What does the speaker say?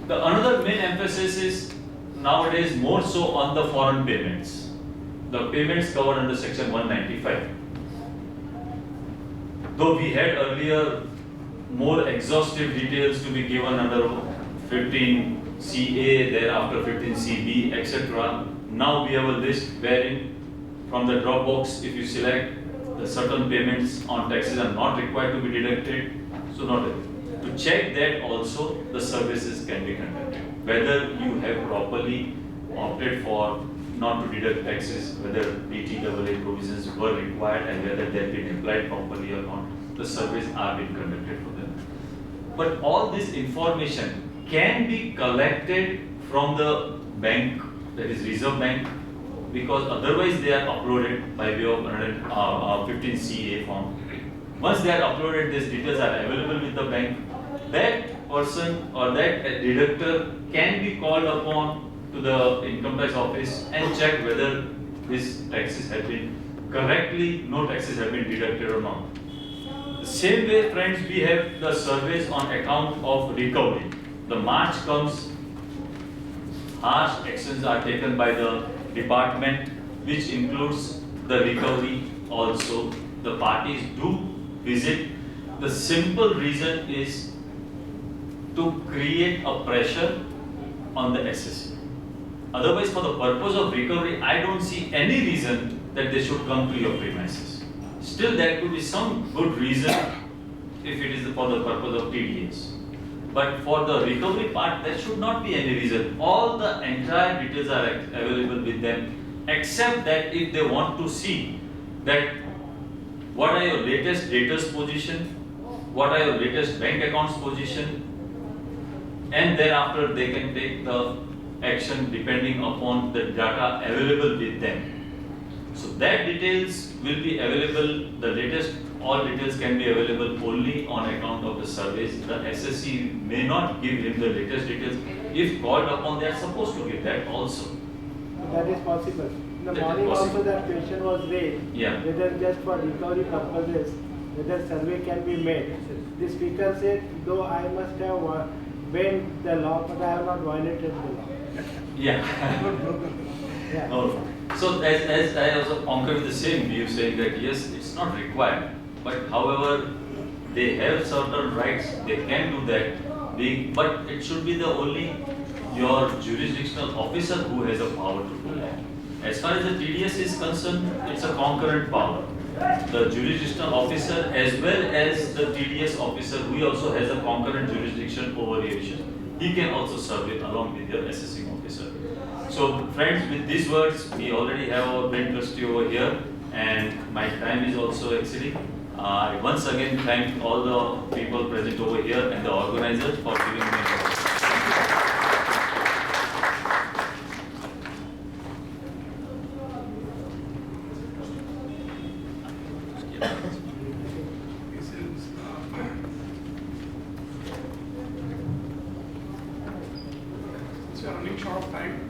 The another main emphasis is nowadays more so on the foreign payments. The payments covered under section 195. Though we had earlier more exhaustive details to be given under 15CA, thereafter 15CB, etc. Now we have a list wherein from the drop box, if you select the certain payments on taxes are not required to be deducted, so not to check that also the services can be conducted. Whether you have properly opted for not to deduct taxes, whether DTAA provisions were required and whether they have been applied properly or not, the surveys are being conducted for them. But all this information can be collected from the bank, that is Reserve Bank, because otherwise they are uploaded by way of 15CA form. Once they are uploaded, these details are available with the bank. That person or that deductor can be called upon to the income tax office and check whether these taxes have been correctly, no taxes have been deducted or not. The same way, friends, we have the surveys on account of recovery. The March comes, harsh actions are taken by the department, which includes the recovery also. The parties do visit. The simple reason is to create a pressure on the SSC. Otherwise, for the purpose of recovery, I don't see any reason that they should come to your premises. Still, there could be some good reason if it is for the purpose of TDS. But for the recovery part, there should not be any reason. All the entire details are available with them, except that if they want to see that what are your latest debtors position, what are your latest bank accounts position, and thereafter they can take the action depending upon the data available with them. So that details will be available, the latest, all details can be available only on account of the surveys. The SSC may not give him the latest details. If called upon, they are supposed to give that also. That is possible. In the That morning is possible. also that question was raised, Yeah. whether just for recovery purposes, whether survey can be made. The speaker said, though I must have bent the law, but I have not violated the law. Yeah. Yeah. No. So as I also concur with the same view, saying that yes, it's not required, but however, they have certain rights, they can do that, but it should be the only your jurisdictional officer who has a power to do that. As far as the TDS is concerned, it's a concurrent power. The jurisdictional officer as well as the TDS officer, who also has a concurrent jurisdiction over revision. He can also serve it along with your assessing officer. So friends, with these words, we already have our brain trustee over here and my time is also exceeding. I once again thank all the people present over here and the organizers for giving me It's a running short of time.